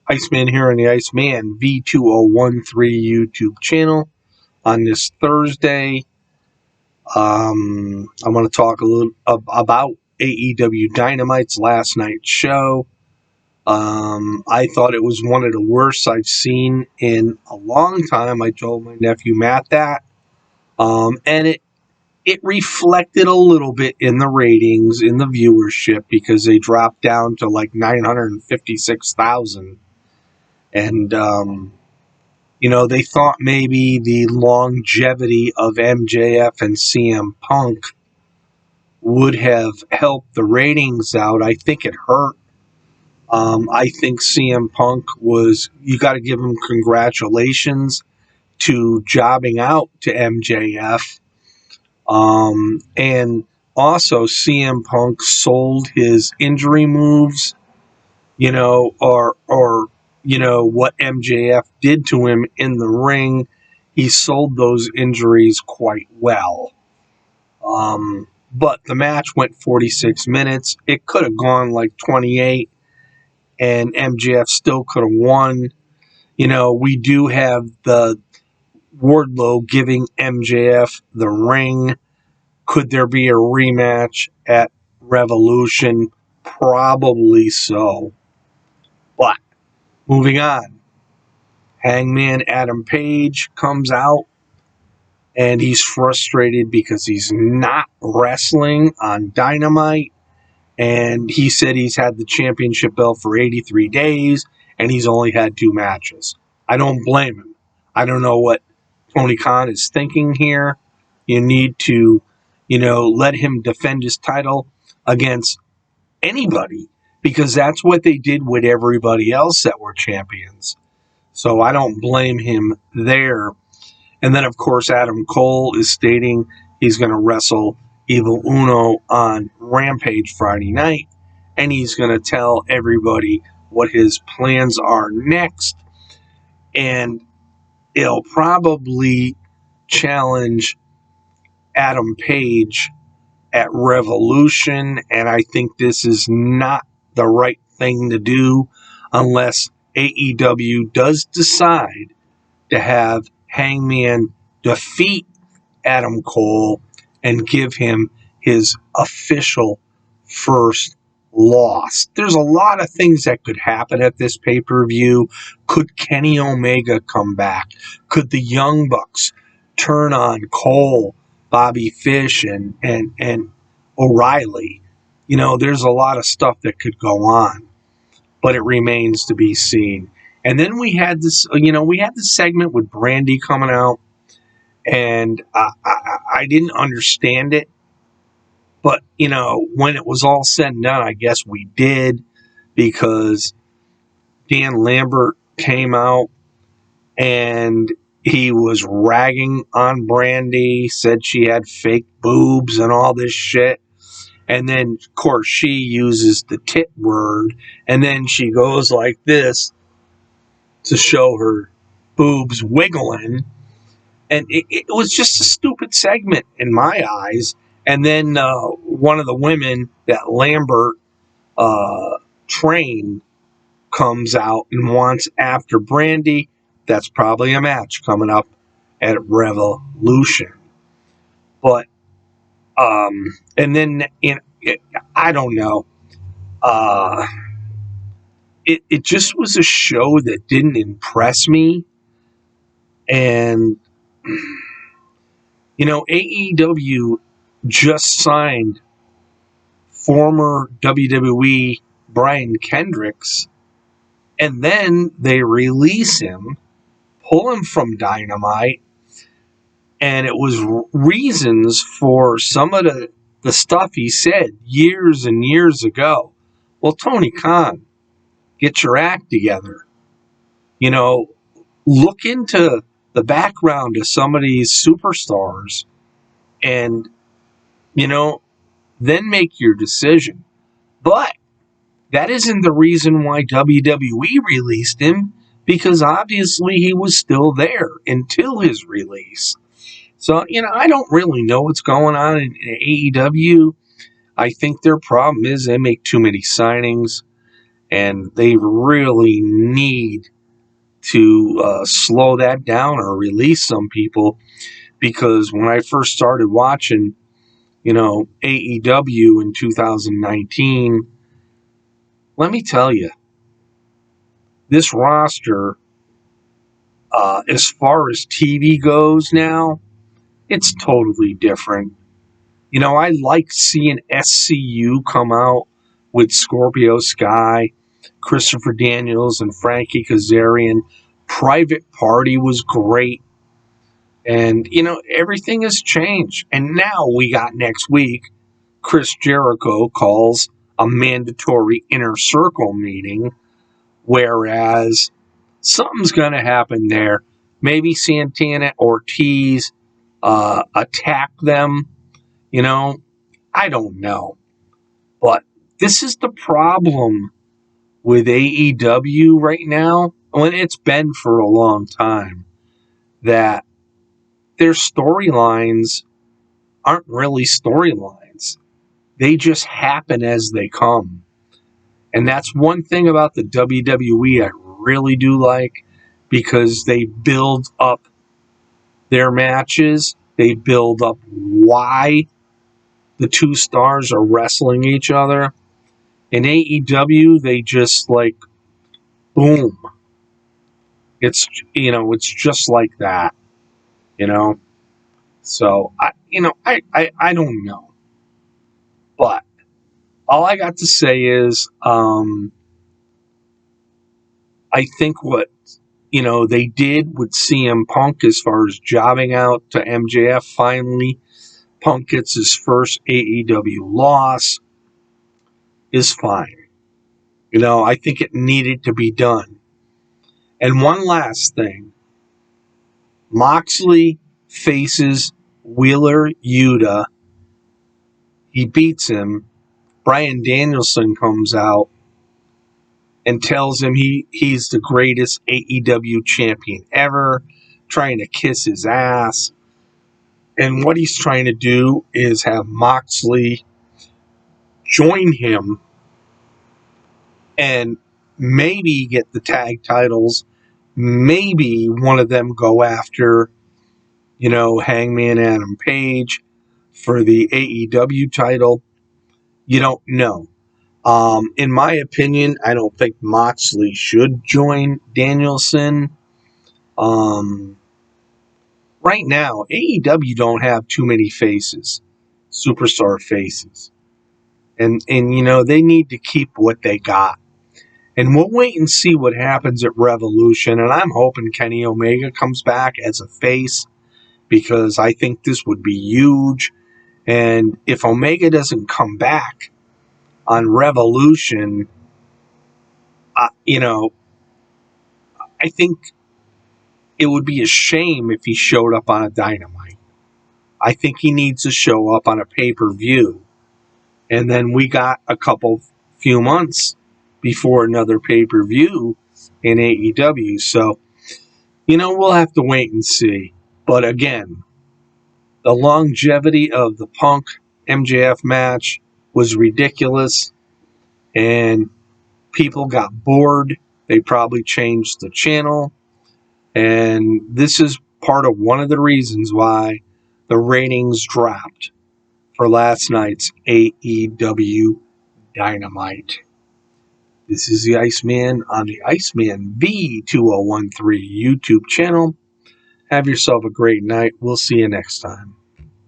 Iceman here on the Iceman V2013 YouTube channel. On this Thursday, I want to talk a little about AEW Dynamite's last night's show. I thought it was one of the worst I've seen in a long time. I told my nephew Matt that. And it reflected a little bit in the ratings, in the viewership, because they dropped down to like 956,000. And, they thought maybe the longevity of MJF and CM Punk would have helped the ratings out. I think it hurt. I think CM Punk you got to give him congratulations to jobbing out to MJF. And also CM Punk sold his injury moves, or what MJF did to him in the ring. He sold those injuries quite well. But the match went 46 minutes. It could have gone like 28, and MJF still could have won. We do have the Wardlow giving MJF the ring. Could there be a rematch at Revolution? Probably so. But moving on. Hangman Adam Page comes out, and he's frustrated because he's not wrestling on Dynamite. And he said he's had the championship belt for 83 days, and he's only had 2 matches. I don't blame him. I don't know what Tony Khan is thinking here. You need to, let him defend his title against anybody, because that's what they did with everybody else that were champions. So I don't blame him there. And then, of course, Adam Cole is stating he's going to wrestle Evil Uno on Rampage Friday night, and he's going to tell everybody what his plans are next. And he'll probably challenge Adam Page at Revolution, and I think this is not the right thing to do unless AEW does decide to have Hangman defeat Adam Cole and give him his official first loss. There's a lot of things that could happen at this pay-per-view. Could Kenny Omega come back? Could the Young Bucks turn on Cole, Bobby Fish, and O'Reilly? There's a lot of stuff that could go on, but it remains to be seen. And then we had this, segment with Brandy coming out, and I didn't understand it. But, when it was all said and done, I guess we did, because Dan Lambert came out and he was ragging on Brandy, said she had fake boobs and all this shit. And then, of course, she uses the tit word, and then she goes like this to show her boobs wiggling. And it was just a stupid segment in my eyes. And then one of the women that Lambert trained comes out and wants after Brandy. That's probably a match coming up at Revolution. But, and then, I don't know. It just was a show that didn't impress me. And, AEW just signed former WWE Brian Kendricks, and then they release him, pull him from Dynamite, and it was reasons for some of the stuff he said years and years ago. Well, Tony Khan, get your act together. Look into the background of some of these superstars, and, then make your decision. But that isn't the reason why WWE released him, because obviously he was still there until his release. So, I don't really know what's going on in AEW. I think their problem is they make too many signings, And they really need to slow that down or release some people, because when I first started watching, AEW in 2019, let me tell you, this roster, as far as TV goes now, it's totally different. I like seeing SCU come out with Scorpio Sky, Christopher Daniels, and Frankie Kazarian. Private Party was great. And, everything has changed. And now we got next week, Chris Jericho calls a mandatory inner circle meeting, whereas something's going to happen there. Maybe Santana Ortiz attack them. I don't know. But this is the problem with AEW right now. When it's been for a long time, that their storylines aren't really storylines. They just happen as they come. And that's one thing about the WWE I really do like, because they build up their matches. They build up why the two stars are wrestling each other. In AEW, they just boom. It's just like that, you know. So I don't know, but all I got to say is, I think what they did with CM Punk as far as jobbing out to MJF. Finally, Punk gets his first AEW loss, is fine. I think it needed to be done. And one last thing, Moxley faces Wheeler Yuta. He beats him. Bryan Danielson comes out and tells him he's the greatest AEW champion ever, trying to kiss his ass. And what he's trying to do is have Moxley join him and maybe get the tag titles. Maybe one of them go after, Hangman Adam Page for the AEW title. You don't know. In my opinion, I don't think Moxley should join Danielson. Right now, AEW don't have too many faces, superstar faces. And they need to keep what they got. And we'll wait and see what happens at Revolution. And I'm hoping Kenny Omega comes back as a face, because I think this would be huge. And if Omega doesn't come back on Revolution, I think it would be a shame if he showed up on a Dynamite. I think he needs to show up on a pay-per-view. And then we got a few months before another pay-per-view in AEW. So, we'll have to wait and see. But again, the longevity of the Punk MJF match was ridiculous, and people got bored. They probably changed the channel, and this is part of one of the reasons why the ratings dropped for last night's AEW Dynamite. This is the Iceman on the Iceman V2013 YouTube channel. Have yourself a great night. We'll see you next time.